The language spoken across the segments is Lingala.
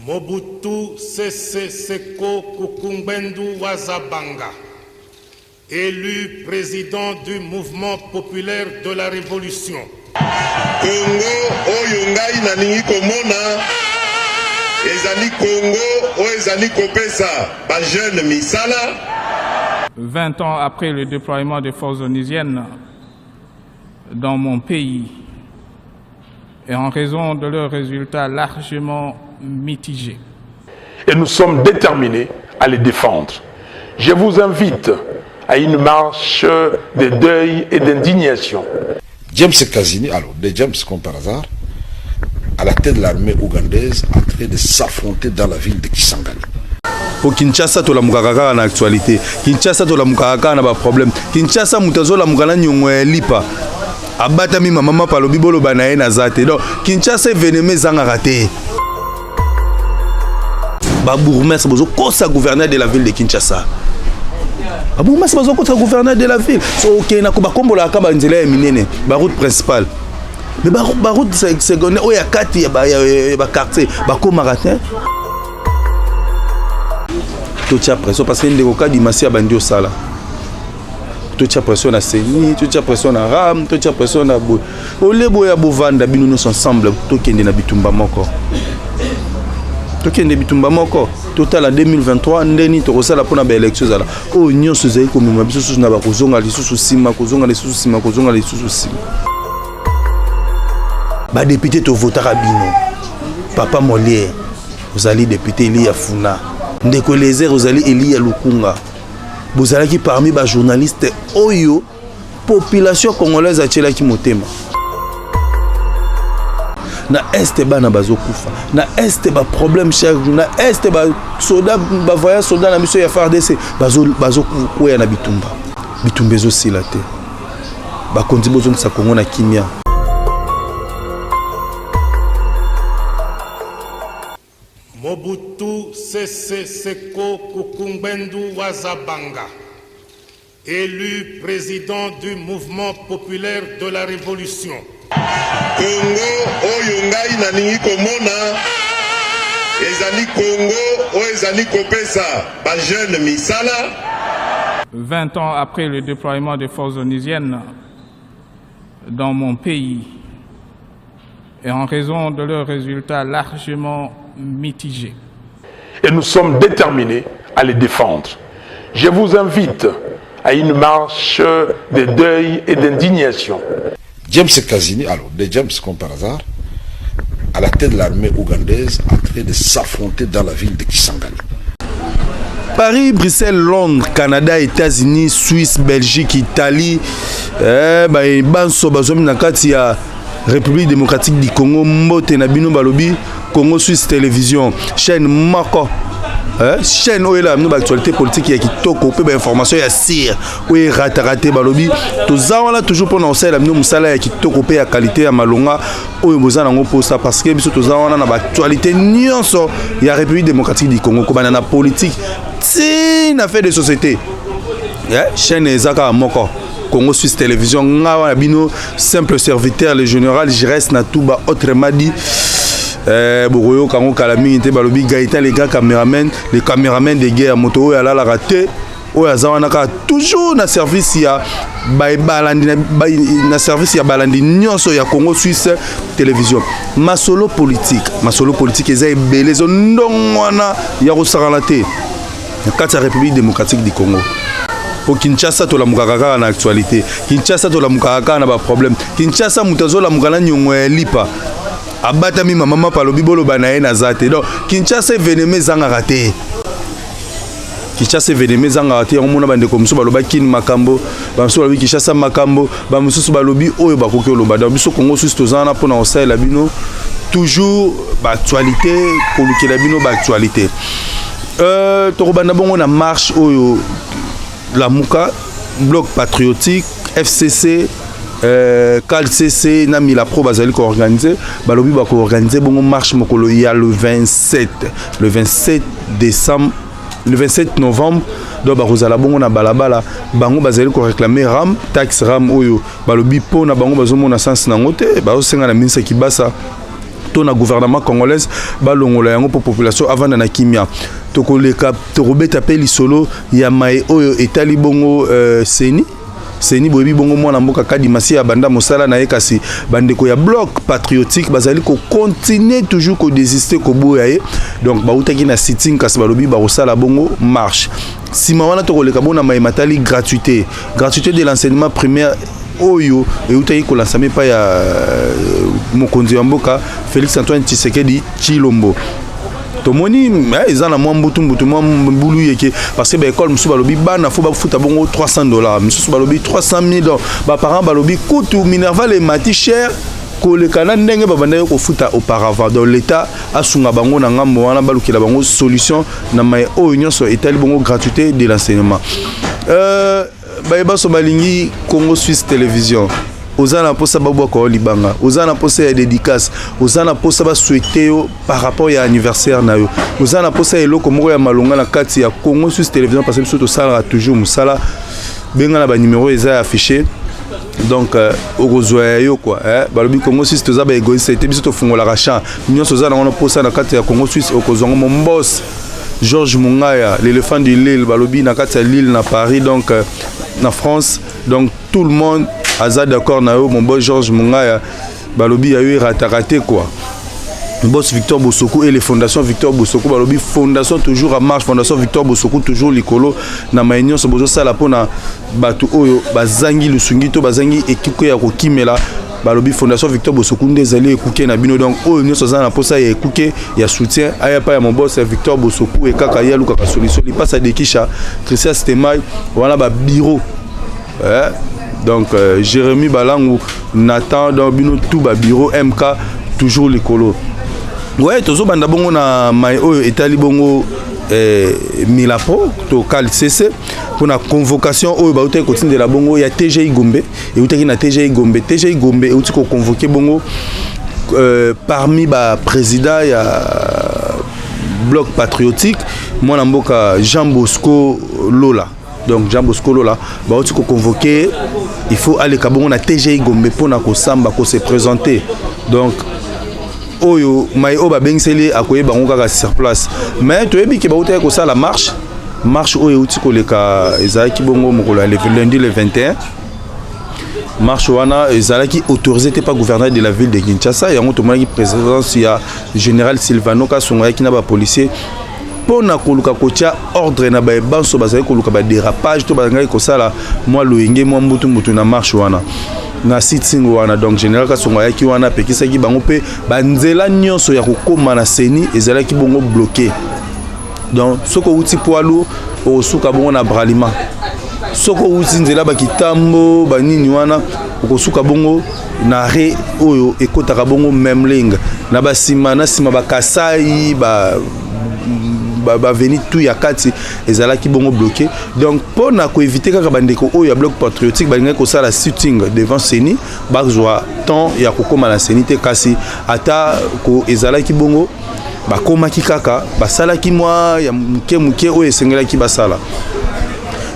Mobutu Sese Seko Kukumbendu Wazabanga, élu président du mouvement populaire de la Révolution. Congo oyongai naningi komona ezali Congo ezali kopesa ba jeune misala. 20 ans après le déploiement des forces onusiennes dans mon pays et en raison de leurs résultats largement mitigés. Et nous sommes déterminés à les défendre. Je vous invite à une marche de deuil et d'indignation. James Kazini, alors de James comme par hasard, à la tête de l'armée ougandaise, en train de s'affronter dans la ville de Kisangani. Pour Kinshasa, tu as la actualité. Kinshasa, tu as la problème. Kinshasa, tu as la lipa. Abatami maman par le bibolo banae nazate. Donc Kinshasa veneme zanga raté. Babourmès bozo kosa gouverneur de la ville de Kinshasa. Babourmès bozo kosa gouverneur de la ville. So OK na ko bakombo la kaba nzela ya minene, ba route principale. Mais ba route secondaire oya kati ya ba quartier, ba ko maratin. To tia pression parce que ndeko ka dimasi ya bandio sala. Tu as pression à Seni, tu as pression à Ram, tu as pression à Bou. Olebo ya Bovanda, nous sommes ensemble, tu as na bitumba moko. Tu as bitumba moko. Total en 2023, ndeni to kosala pona ba élection zala. Oh nyonso zai ko mema biso na ba kozonga lisusu sima, kozonga lisusu sima, kozonga lisusu sima. Ba député to votera bino. Papa Molière, vous allez député Elia Funa. Ndeko Lézer, vous allez Elia Lukunga. Vous allez qui parmi les journalistes, oyo, population congolaise a tchelaki motema. Na est bana bazo kufa, na est ba problème cher, na est ba soldat ba voyage soldat na mission ya FARDC, bazo kuya na bitumba. Bitumba zo silate. Ba kondi bozo nsa Kongo na kimia. Mobutu Sese Seko Kukumbendu Wazabanga, élu président du mouvement populaire de la Révolution. Congo oyongai naningi komona ezali Congo ezali kopesa ba jeune misala. 20 ans après le déploiement des forces onusiennes dans mon pays et en raison de leurs résultats largement mitigés. Et nous sommes déterminés à les défendre. Je vous invite à une marche de deuil et d'indignation. James Kazini, alors de James comme par hasard, à la tête de l'armée ougandaise, en train de s'affronter dans la ville de Kisangani. Paris, Bruxelles, Londres, Canada, États-Unis, Suisse, Belgique, Italie, Banso, Bazomi Nakati, République démocratique du Congo, Mbote Nabino Balobi, Congo Suisse Télévision, chaîne Mako, chaîne où est la actualité politique qui toko peu d'informations ya sir où est raté Balobi, tout ça on a toujours pour nous la musala qui toko peu à qualité à Malonga où est besoin d'en pour ça parce que tout ça on a na actualité nyonso ya République démocratique du Congo comme na politique si na fait de société chaîne Ezaka Moko. Congo Suisse Télévision, Bino, simple serviteur, le général, je reste na Touba, autrement dit, Boroyo, Kango Kalami, Balobi, Gaïta, les gars caméramens, les caméramens de guerre, moto, à la raté, Oyazawanaka, toujours na service, ya service, ya Balandi, Nyonso, ya Congo Suisse Télévision. Ma solo politique, ils ont belé, Zondongwana, Yarosaralate, la République démocratique du Congo. Pour Kinshasa, tu as la actualité. Kinshasa, tu as la problème. Kinshasa, tu as la lipa. Abatami maman par le bibolo banae nazate. Donc, Kinshasa, veneme zanga raté. Kinshasa, veneme zanga raté. On m'a dit comme ça, baloba kin makambo. Bamso balobi Kinshasa makambo. Bamso balobi oyo bakoko loba. Donc, biso Congo Suisse tozana pour na osai la bino. Toujours actualité, pour que la bino actualité. Torobana bongo na marche oyo. La Mouka, Bloc Patriotique, FCC, CalCC, Nami la Pro Bazali qui organisé, Balobi va organiser bon marche mokolo il y a le 27 décembre, le 27 novembre, donc Barozala bon na balabala, bango Bazali qui réclamer Ram, taxe Ram oyo, Balobi po na bango bazomo na sens na ngote, bazo senga na ministre qui basa to na gouvernement congolaise balongola yango pour population avant na kimia tokoleka tokobeta pe lisolo ya mai oyo etali bongo seni boyebi bongo mwana mboka Kadimasi ya banda mosala na ekasi bandeko ya bloc patriotique bazali ko continuer toujours ko désister ko boya ye donc bautaki na sitting kasi balobi ba kosala bongo marche sima wana tokoleka bona mai matali gratuité de l'enseignement primaire oyo eutaki ko lancement pa ya mokonzi wa mboka Félix Antoine Tshisekedi Chilombo tomoni ils en a moins mbutu mbulu yeke parce que ba école musu balobi bana fo ba futa bongo $300 musu balobi 300,000 ba parents balobi kutu Minerval et mati cher ko le kana ndenge ba banda ko futa auparavant donc l'état asunga bango na ngambo wana balukela bango solution na mai o union so etali bongo gratuité de l'enseignement ba ebaso balingi Congo Suisse Télévision Ozana posa babwa ko libanga ozana posa ya dédicace ozana posa ba souhaiter par rapport à anniversaire na yo ozana posa eloko moko ya malonga na kati ya Congo Suisse Télévision parce que surtout ça toujours musala benga na ba numéro eza affiché donc okozwa yo quoi balobi Congo Suisse toza ba égoïste était biso to fungola rachat nyonso ozana ngona posa na kati ya Congo Suisse okozongo mon boss Georges Mungaya l'éléphant de Lille balobi na kati ya Lille na Paris donc na France donc tout le monde Aza d'accord na yo mon boss Georges Mungaya balobi a eu raté quoi boss Victor Bosoku et les fondations Victor Bosoku balobi fondation toujours à marche fondation Victor Bosoku toujours likolo na maignon so bozo sala pona batu oyo bazangi lusungi to bazangi ekiko ya kokimela balobi fondation Victor Bosoku ndezali ekuke na bino donc oyo nyoso za na posa ya ekuke ya soutien aya pa ya mon boss Victor Bosoku e kaka ya luka ka solution li passe de Kisha Christian Stemay wana ba bureau donc Jérémy Balangu Nathan dans bino tout ba bureau MK toujours likolo ouais tozo banda bongo na mai oyo etali bongo Milapo to Kal CC pour la convocation oyo ba uta continue de la bongo ya TGI Gombe et utaki na TGI Gombe et uti ko convoquer bongo parmi ba président ya bloc patriotique mwana mboka Jean Bosco Lola. Donc Jean Bosco Lola, bah on convoqué, il faut aller kabongo na TGI Gombe pour na ko samba ko se présenter. Donc oyo mai oba bengseli akoye bango kaka sur place. Mais to yebi ke ba uta ko ça la marche oyo uti ko leka ezaki bongo mokolo le lundi le 21. Marche wana ezalaki autorisé te par gouverneur de la ville de Kinshasa et on tomaki présence ya général Silvano Kasonga qui na ba policier pour na koluka kotia ordre na ba banso bazali koluka ba dérapage to bazali ko sala moi loyenge moi mbutu na marche wana na sitting wana donc général Kasonga yaki wana pekisaki bango pe banzela nyonso ya kokoma na seni ezalaki bongo bloqué donc soko uti poalu osuka bongo na bralima soko uti nzela bakitambo banini wana okosuka bongo na re oyo ekotaka bongo memling na basima na sima bakasai ba venir tout ya kati ezalaki bongo bloqué donc pour na ko éviter kaka bandeko oyo ya bloc patriotique balinga ko sala sitting devant Seni bazwa temps ya kokoma na Seni te kasi ata ko ezalaki bongo bakomaki kaka basalaki mwa ya muke oyo esengelaki basala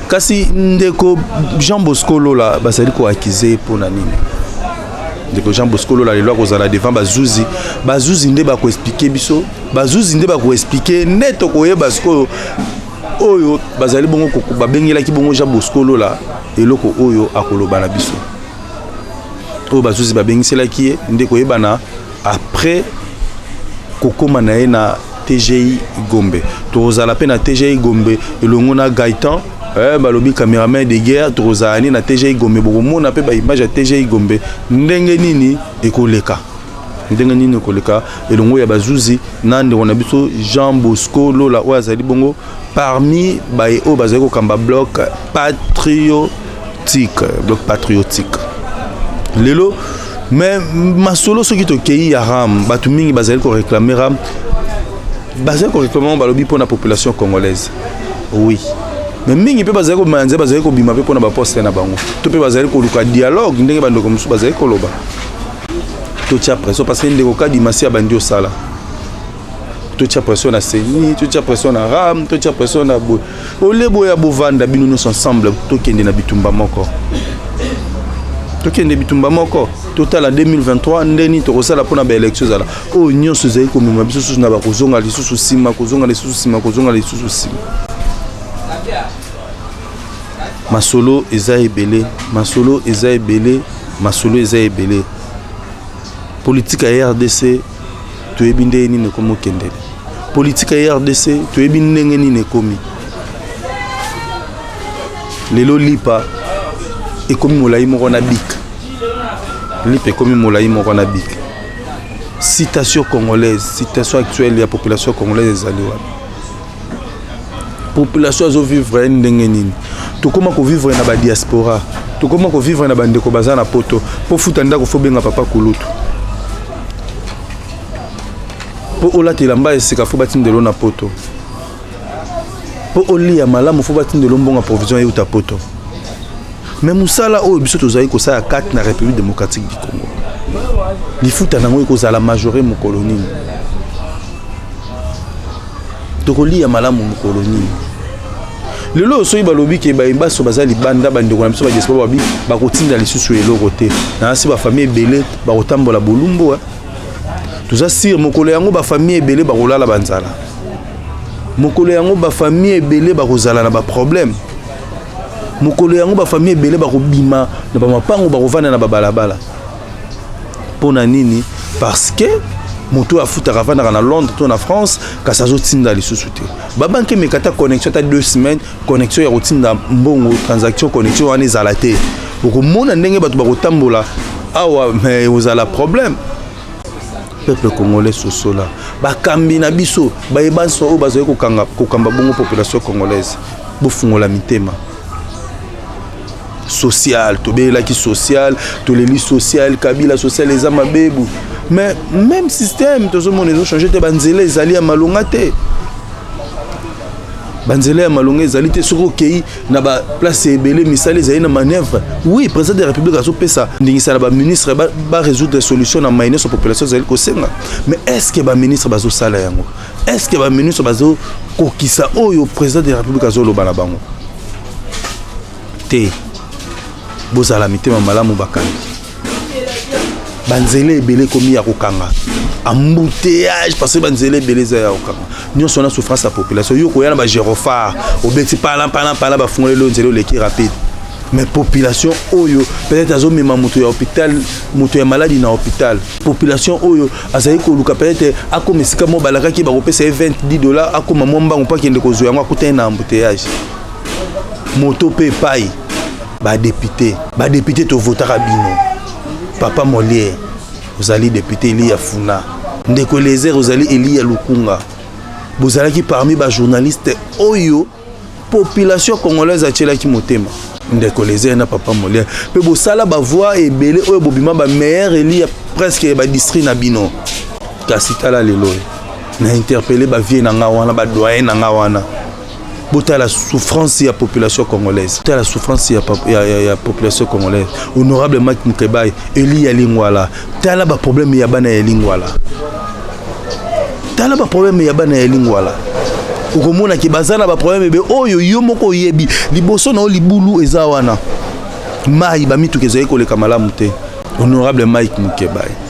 kasi ndeko Jean Bosco Lola basali ko accuser pour na nini ndeko Jean Bosco Lola le loi kozala devant bazuzi nde ba ko expliquer biso bazuzi nde ba ko expliquer neto ko yeba sko oyo bazali bongo ko babengelaki bongo Jean Bosco Lola eloko oyo akoloba na biso oyo bazuzi babengiselaki nde ko yeba na après kokoma na ye na TGI Gombe tozala pe na TGI Gombe elongo na Gaëtan balobi cameraman de guerre tozani na TGI Gombe bokomona pe ba image ya TGI Gombe ndenge nini ekoleka elongo ya bazuzi nande wana biso Jean Bosco Lola oyo azali bongo parmi baye oyo bazali kokamba bloc patriotique lelo mais masolo soki tokei ya ram batu mingi bazali ko réclamer ram bazali ko réclamer balobi pour la population congolaise oui mais mingi pe bazali ko manze bazali ko bima pe pour na ba poste na bango to pe bazali ko luka dialogue ndenge bandoko musu bazali ko loba to tia pression parce que ndeko Kadimasi ya bandi osala to tia pression na Seni to tia pression na ram to tia pression na bo olebo ya bovanda bino nous ensemble to kende na bitumba moko total en 2023 ndeni tokosala pona ba élection zala o nyonso zai ko mema biso susu na ba kozonga lisusu sima kozonga lisusu sima kozonga lisusu sima masolo eza ebele masolo eza ebele masolo eza ebele politique ya RDC toyebi nde nini komo kendele politique ya RDC toyebi ndenge nini komi lelo lipa ekomi molai moko na bik lipa ekomi molai moko na bik citation congolaise citation actuelle ya population congolaise ezali wana population azo vivre ndenge nini tokoma ko vivre na ba diaspora tokoma ko vivre na bandeko baza na poto po futa ndako fo benga papa kulutu po olatela mba esika fo batindelo na poto po olia malamu fo batindelo mbonga provision euta poto mais musala oyo biso tozali kosala 4 na République démocratique du Congo lifuta nango ekozala majoré mu colonie tokolia malamu mu colonie lelo soyi balobi ke baso bazali banda bandeko na biso ba diaspora babi bakotinda lisusu eloko te na asi ba famille ebele bakotambola bolumbu toza sir mokolo yango ba famille ebele bakolala banzala mokolo yango ba famille ebele bakozala na ba problème mokolo yango ba famille ebele bakobima na ba mapango bakovanda na babalabala pona nini parce que moto afuta ravana na Londres to na France kasi azotinda lisusu te babanke mekata connexion ta 2 semaines connexion ya kotinda mbongo transaction connexion wana ezala te okomona ndenge bato bakotambola awa mais ozala problème peuple congolais sosola bakambi na biso bayebanso oyo bazali kokamba bongo population congolaise bofungola mitema social tobelaki social toleli social kabila social eza mabebu mais même système tout le monde a changé te banzela ezali ya malonga te banzela ya malonga ezali te soko kei na ba place ebele misali ezali na manœuvre oui président de la République azo pesa ndingisa na ba ministre ba résoudre des solutions na maine sur population ezali ko senga mais est-ce que ba ministre bazo sala yango est-ce que ba ministre bazo kokisa oyo président de la République azo loba na bango te bozala mitema malamu bakani banzele ebele komi ya kokanga embouteillage parce que banzele ebele za ya kokanga nyonso na souffrance à population yo koyana ba gyrophare obeti pala ba fungole lo nzelo leki rapide mais population oyo peut-être azo mema moto ya hôpital moto ya maladi na hôpital population oyo azali ko luka peut-être akomesika mo balaka ki ba kopesa $20 akoma momba mpa kende ko zoyango akutana na embouteillage moto pe pai ba député to votera bino papa Molière ozali député Elia Funa ndeko Lézer ozali Elia Lukunga bozalaki parmi ba journaliste oyo population congolaise atielaki motema ndeko Lézer na papa Molière pe bosala ba voix ebele oyo bobima ba meilleur Elia presque ba district na bino kasi tala lelo na interpeller ba vie na nga wana ba doyen na nga wana bota la souffrance ya population congolaise bota la souffrance ya population congolaise honorable Mike Mukebay Eli ya lingwala tala ba problème ya bana ya lingwala tala ba problème ya bana ya lingwala ukomona ki bazana ba problème be oyo yo moko yebi liboso na libulu eza wana mai ba mitu kezai ko le kamala te honorable Mike Mukebay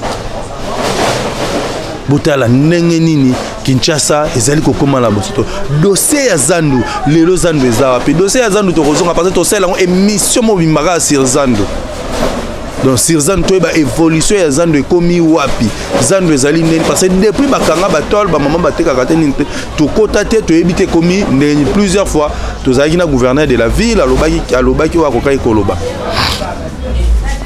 botala ndenge nini Kinshasa ezali kokoma la bosoto dossier ya Zandu lelo Zandu ezawa pe dossier ya Zandu tokozonga parce que to sala émission mobimaka sur Zandu donc sur Zandu to ba évolution ya Zandu ekomi wapi Zandu ezali neni parce que depuis bakanga batol ba maman bateka kate nini to kota te to ebite komi ndeni plusieurs fois to zaki na gouverneur de la ville alobaki wa kokai koloba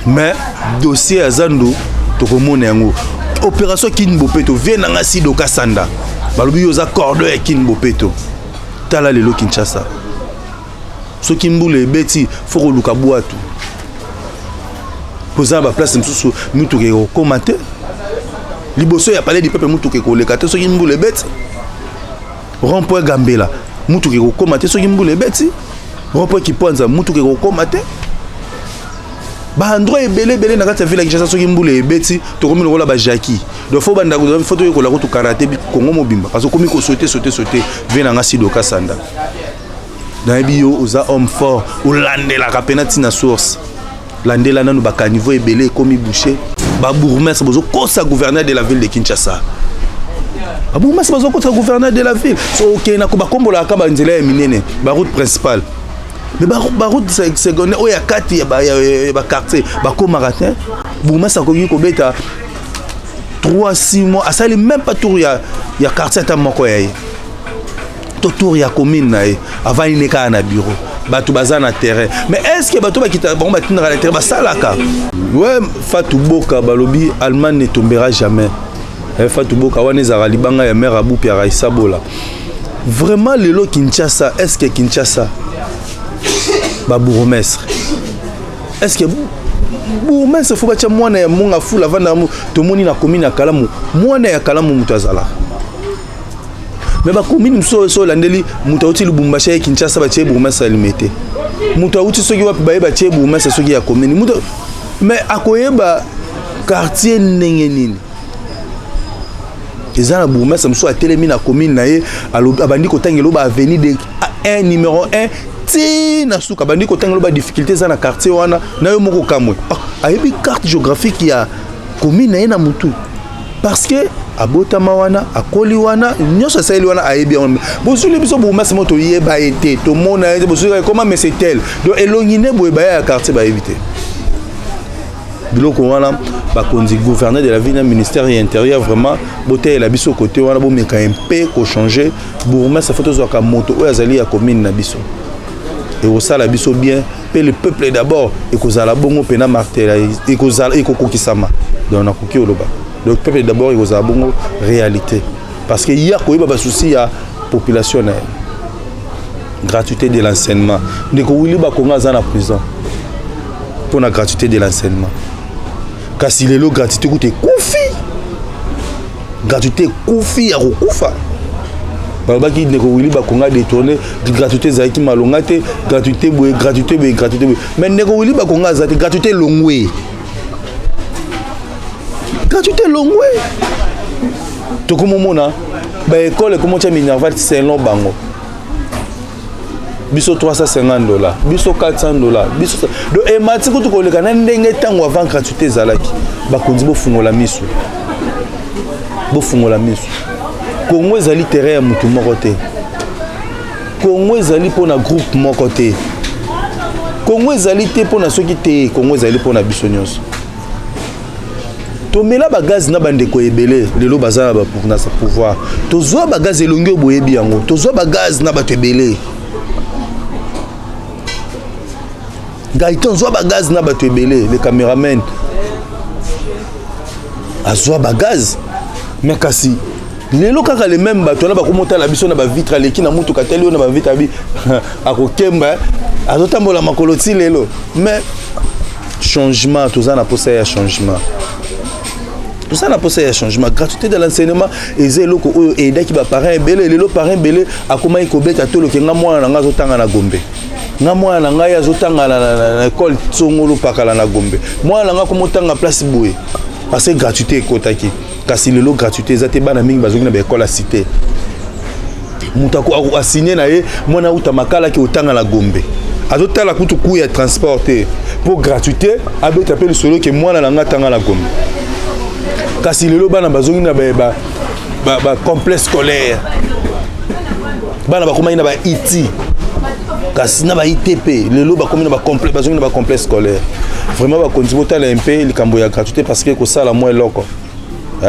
mais dossier ya Zandu tokomona yango opération Kinbopeto vient na Sido Kasanda balobi yoza cordon ya Kinbopeto tala lelo Kinshasa so kimbule beti foko luka boatu poza ba place msusu mutu ke komate liboso ya palais du peuple mutu ke koleka te so kimbule beti rond-point Gambela mutu ke komate so kimbule beti rond-point Kiponza mutu ke komate ba endroit ebele na kati ya ville ya Kinshasa soki mbula ebeti tokomi lokola ba Jackie donc faut banda ko photo yokola ko karaté Congo mobimba parce que komi ko sauter vient na Sido Kasanda na bio oza homme fort olandela ka penalty na source landela nanu ba caniveau ebele komi boucher ba bourgmestre bozo kosa gouverneur de la ville de Kinshasa ba bourgmestre bozo kosa gouverneur de la ville so ok na ko ba kombola ka ba nzela ya minene ba route principale mais ba route secondaire o ya kati ya ba quartier ba ko maratin bourgmestre ko ko beta 3-6 mois asali même pas tour ya quartier ta moko ya to tour ya commune na avant il neka na bureau bato baza na terrain mais est-ce que bato bakita bon batinera na terrain basalaka ouais Fatou Boka balobi Allemagne ne tombera jamais Fatou Boka wana ezara libanga ya mère Abou Pierre Isabola vraiment lelo Kinshasa est-ce que Kinshasa ba bourgmestre est-ce que bourgmestre faut bacha mwana ya monga fula vanda tomoni na commune ya Kalamu mwana ya Kalamu mutazala mais ba commune so landeli muta uti Lubumbashi ya Kinshasa ba tie bourgmestre limité muta uti soki wa ba tie bourgmestre soki ya commune muta mais akoyeba quartier ndenge nini ezana bourgmestre mso atelemi na commune na ye abandi kotangelo ba avenue de 1 numéro 1 ti na suka abandi kotangelo ba difficulté za na quartier wana na yo moko kamwe ayebi carte géographique ya commune na ye na mutu parce que abotama wana akoli wana nyonso saeli wana ayebi on bosuli biso bourgmestre moto yeba été to mona bosuli comment mais c'est tel donc elongine boyeba ya quartier ba éviter biloko wana bakonzi gouverneur de la ville na ministère intérieur vraiment boté la biso côté wana bo meka MP ko changer bourgmestre photo zo ka moto o azali ya commune na biso et au sala biso bien pe le peuple d'abord et ko zala bongo pena martel et ko zala et ko kokisama donc na koki oloba le peuple d'abord il y a une réalité parce qu'il y a un souci à la population gratuité de l'enseignement de ko wili ba konga za na prison pour la gratuité de l'enseignement kasi lelo gratuité coûte kufi gratuité kufi ya kokufa balobaki ne ko wili ba konga détourner gratuité za ki malonga te gratuité boye mais ne ko wili ba konga za te gratuité longwe gratuité longue to comme mona ba école comme tu Minerval c'est long bango biso $350 biso $400 biso do e matiko to ko le kana ndenge tango avant gratuité zalaki ba konzi bo fungola misu Congo ezali terrain ya mutu moko te Congo ezali pona groupe moko te Congo ezali te pona soki te Congo ezali pona biso nyonso tomela ba gaz na bandeko ebele lelo bazala ba pour na sa pouvoir tozwa ba gaz elongi boyebi yango tozwa ba gaz na bato ebele Gaëtan zwa ba gaz na bato ebele les caméramen azwa ba gaz mais kasi lelo kaka le même bato na ba komota la biso na ba vitre leki na mutu kateli na ba vitre bi akokemba azotambola makolo ti lelo mais changement toza na posa ya changement tout ça na posa ya changement gratuité de l'enseignement ezelo ko aida ki ba parents belé lelo parents belé akoma ikobeta tolo ke nga mwana nga zotanga na Gombe nga mwana nga ya zotanga na école tsongolo pakala na Gombe mwana nga komotanga place boye parce que gratuité ekotaki kasi lelo gratuité ezate bana mingi bazongi na ba école à cité mutako asigné na ye mwana uta makala ki otanga na Gombe azotala kutu ku ya transporter pour gratuité abeta pe le solo ke mwana nga tanga na Gombe kasi lelo bana bazongi na ba complexe scolaire bana ba komani na ba IT kasi na ba ITP lelo ba komani na ba complexe bazongi na ba complexe scolaire vraiment ba continuer tala un peu likambo ya gratuité parce que ko sala moins loko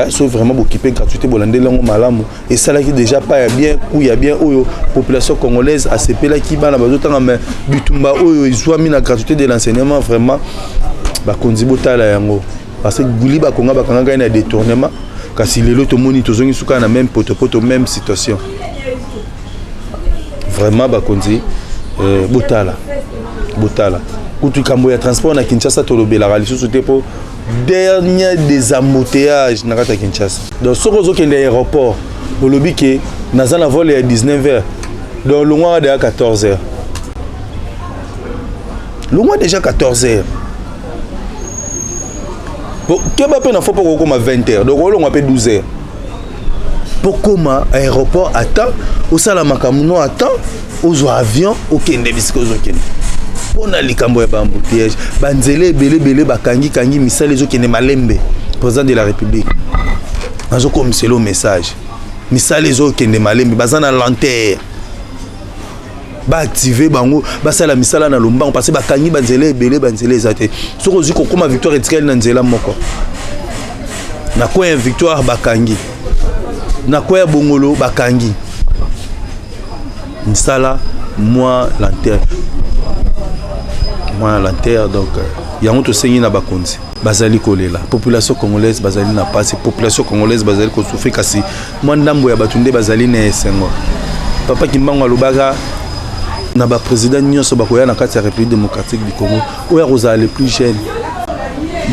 so vraiment bokipé gratuité bolandela ngo malamu et ça là qui déjà pas ya bien ou ya bien oyo population congolaise a sepela ki bana bazotanga mais bitumba oyo izwami na gratuité de l'enseignement vraiment ba konzibo tala yango parce que guli ba konga ba kanga na détournement kasi lelo to moni to zongi suka na même poto même situation vraiment ba konzi botala kutu kambo ya transport na Kinshasa to lobela la lisusu te po dernier des embouteillages na kata Kinshasa donc soko zo kende aéroport au lobby ke nazana vol à 19h donc le mois de 14h le mois déjà 14h pour que ba pena faut pas comme 20h donc on appelle 12h pour comment aéroport attend au sala makamuno attend aux avions au kende bisiko zo kende pona likambo ya bambouteillage banzele ebele bakangi misala ezokende malembe président de la république azokomisela message misala ezokende malembe baza na lanterne baactive bango basala misala na lombango parce que bakangi banzela ebele banzela eza te soki ozwi kokoma victoire etikali na nzela moko na kwa ya victoire bakangi na kwa ya bongolo bakangi misala moi lanterne donc yango tosengi na bakonzi bazali kolela population congolaise bazali na pasi population congolaise bazali kosouffrir kasi mwa ndambo ya bato nde bazali na esengo papa Kimbangu alobaka na baprésident nyonso bakoya na kati ya république démocratique du Congo oyo akozala le plus jeune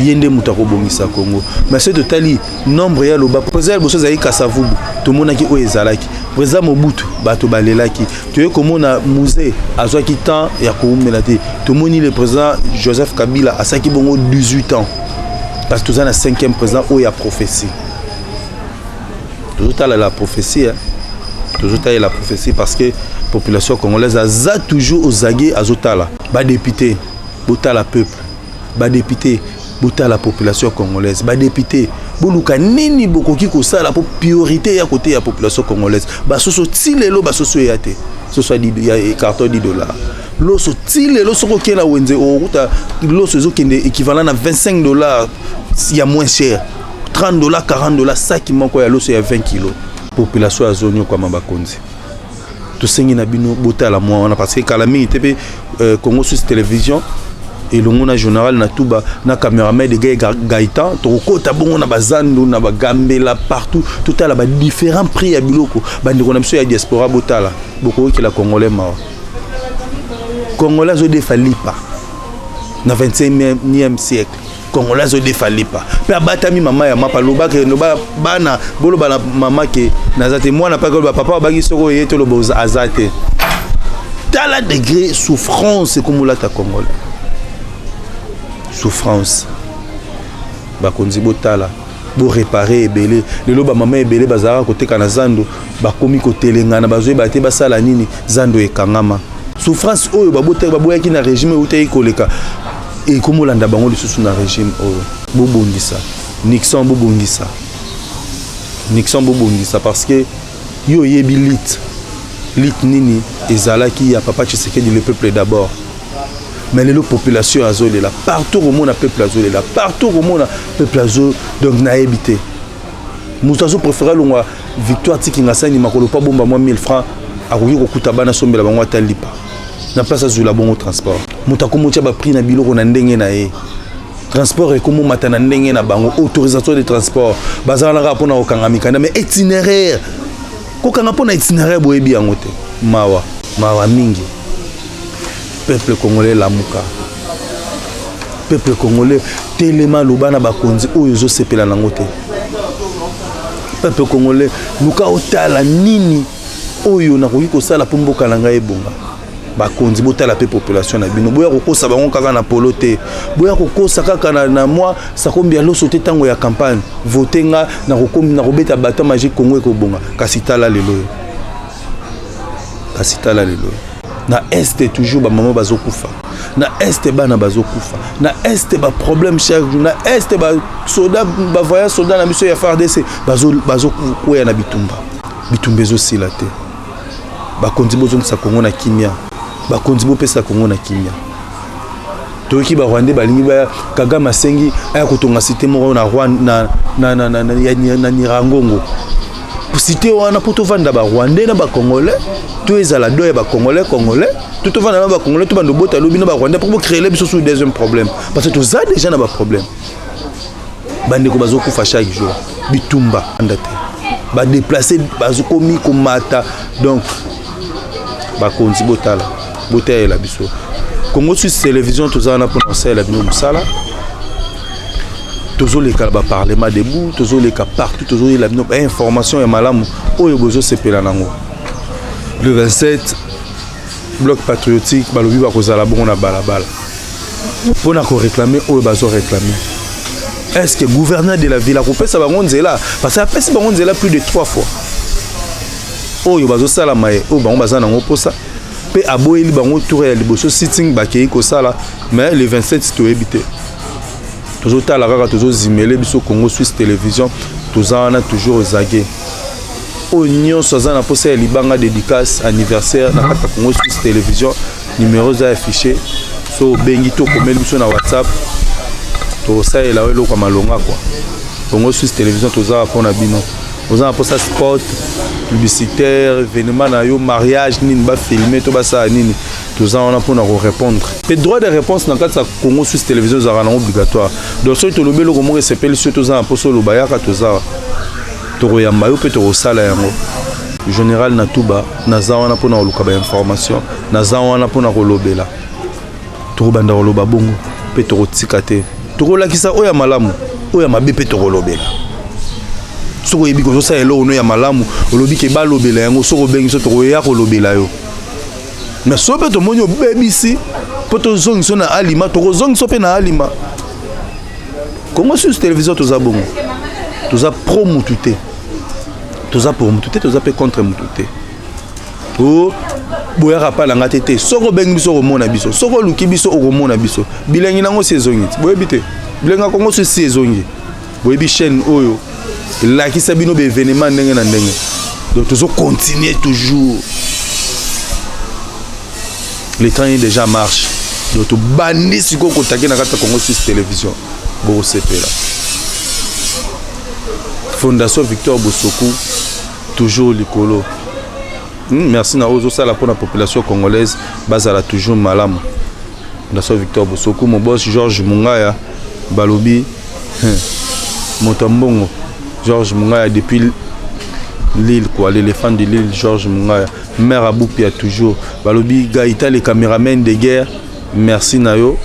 ye nde moto akobongisa Congo mais se totali nombre ya loba président liboso ezalaki Kasavubu tomonaki oyo ezalaki président Mobutu bato balelaki toye komona musée azwaki temps ya koumela te tomoni le président Joseph Kabila asaki bongo 18 ans parce que toza na 5e président oyo ya prophétie tozotala la prophétie parce que population congolaise aza toujours ozagi azotala badépité botala peuple badépité botala population congolaise badépité boluka nini bokoki kosala po priorité ya côté ya population congolaise basoso tilelo basoso ya te soso ya carton $10 loso tilelo soko kena wenze okuta loso ezokende équivalent na $25 ya moins cher $30 $40 saki moko ya loso ya 20 kg population ya zone kwa mabakonzi tosengi na bino botala mwana parce que kala mingi tepe Congo Suisse Télévision elongo na général na tuba na cameraman de Gaïtan tokota bongo na bazando na bagambela partout totala ba différents prix ya biloko bandeko na biso ya diaspora botala boko ki la congolais mawa congolais zo defalipa na 21e siècle congolais zo defalipa pe abatami mama ya mapa loba ke loba bana bolo bana mama ke nazate mwana pa ko papa bagi soko yeto lo boza azate tala degré souffrance comme la ta congolais souffrance bakonzi botala bo réparer ebele lelo ba mama ebele bazara koteka na zando bakomi kotelengana bazwe bate basala nini zando ekangama souffrance oyo baboyaki na régime utei koleka et komolanda bango lisusu na régime oyo bobongisa Nixon bobongisa parce que yo yebi lit nini ezalaki ya papa Tshisekedi le peuple d'abord mais les populations azolela partout au monde peuple azolela partout au monde peuple azo donc na habité mutazo préférer longwa victoire tikinga sani makolo pa bomba moi 1000 francs akoki kokuta bana sombela bango atalipa na place azula bongo transport mutako motia ba prix na biloko na ndenge na ye transport ekomo matana ndenge na bango autorisation de transport bazala ka pona okanga mikanda mais itinéraire kokanga pona itinéraire boyebi yango te mawa mingi peuple congolais lamuka peuple congolais tellement lobana bakonzi oyo zo sepela nango te peuple congolais luka otala nini oyo nakoki kosala po mboka na ngai ebonga bakonzi botala pe population na bino boya kokosa bango kaka na polo te boya kokosa kaka na moi sakombi ya loso te tango ya campagne votenga na kokomi na kobeta bateau magique Congo ekobonga kasi tala lelo na este toujours ba maman bazokufa na este bana bazokufa na este ba problème chaque jour na este ba soldat ba voyage soldat na mission ya FARDC bazokuya na bitumba ezo sila te bakonzi bozongisa Congo na kimia bakonzi bopesa Congo na kimia toki ba Rwanda balingi ba Kagame sengi aya kotonga cité moko na Rwanda na Nirangongo cité wana poto vanda ba Rwanda na ba Congolais to ezala doye ba Congolais tout vanda na ba Congolais to bando bota lobi na ba Rwanda pour créer biso sous deuxième problème parce que to za déjà na ba problème bandeko bazokufa chaque jour bitumba andate ba déplacer bazokomi komata donc bakonzi botala la biso Congo Suisse Télévision tozana pour lancer la bino musala tozo les ba parlement debout tozo les partout tozo la bino information ya malamu oyo bozo sepela nango le 27 bloc patriotique balobi ba kozala bongo na balabala pona ko réclamer oyo bazo réclamer. Est-ce que le gouverneur de la ville a coupé sa bangonzela? Parce qu'il a fait sa bangonzela plus de 3 fois. Oh, il y a des salamaïs, oh, bah on va s'en en opposer. pe aboyeli bango tour ya liboso sitting bakei kosala mais le 27 toyebi te tozotala kaka tozozimele biso Congo Suisse Télévision toza wana toujours ezage oyo nyonso aza na posa ya libanga dédicace anniversaire na kata Congo Suisse Télévision numéro za affiché so bengi tokomeli biso na WhatsApp tosalela oyo eloko ya malonga kwa Congo Suisse Télévision toza mpona bino oza na posa sport publicitaire événement na yo mariage nini bafilme to basala nini toza wana mpona korépondre pe droit de réponse na kati ya Congo Suisse Télévision ezalaka nango obligatoire donc soki tolobi eloko moko esepeli soki toza na mposa oloba yaka toza tokoyamba yo mpe tokosala yango général Natuba naza wana mpona koluka bainformation naza wana mpona kolobela tokobanda koloba bongo mpe tokotika te tokolakisa oyo ya malamu oyo ya mabe mpe tokolobela soko yebi kozosala eloko no ya malamu olobi ke balobela yango soko bengi so tokoya kolobela yo mais so mpe tomoni obebisi mpo tozongiso na alima tokozongiso mpe na alima Congo Suisse Télévision toza bongo toza pro mutu te toza pour mutu te toza mpe contre mutu te o boyaka pa nanga te soko obengi biso okomona biso soko oluki biso okomona biso bilengi nango si ezongi ti boyebi te bilengi ya Congo Suisse si ezongi boyebi chaîne oyo elakisa bino baévénement ndenge na ndenge donc tozocontinue toujours le train déjà marche donc tobandi sikoyo kotake na kati ya Congo Suisse Télévision bokosepela Fondation Victor Bosokou toujours likolo merci na ozosala mpona population congolaise bazala toujours malamu Fondation Victor Bosokou mon boss Georges Mungaya balobi moto mbongo Georges Mungaya depuis l'île quoi l'éléphant de l'île Georges Mungaya maire Aboupia toujours balobi Gaïta les caméramens de guerre merci nayo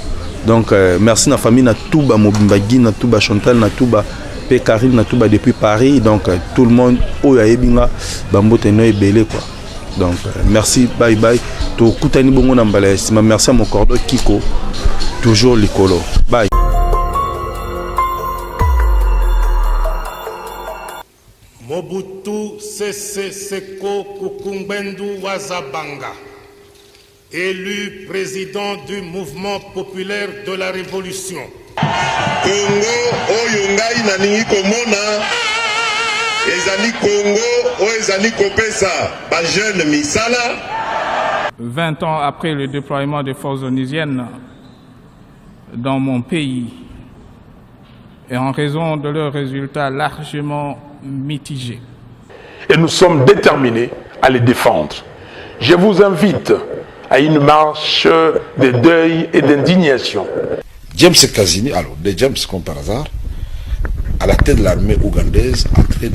donc merci na famille na Touba Mobimba Guy na Touba Chantal na Touba pe Karine na Touba depuis Paris donc tout le monde oyo ayebinga bambote no ebele quoi donc merci bye bye to kutani bongo na mbala esima merci à mon cordo Kiko toujours likolo bye. Mobutu Sese Seko Kukumbwendu Wazabanga, élu président du mouvement populaire de la Révolution. Congo oyo ngai naningi komona ezali Congo oyo ezali kopesa ba jeune misala. 20 ans après le déploiement des forces onusiennes dans mon pays et en raison de leurs résultats largement mitigés. Et nous sommes déterminés à les défendre. Je vous invite à une marche de deuil et d'indignation. James Kazini, alors de James comme par hasard, à la tête de l'armée ougandaise, en train de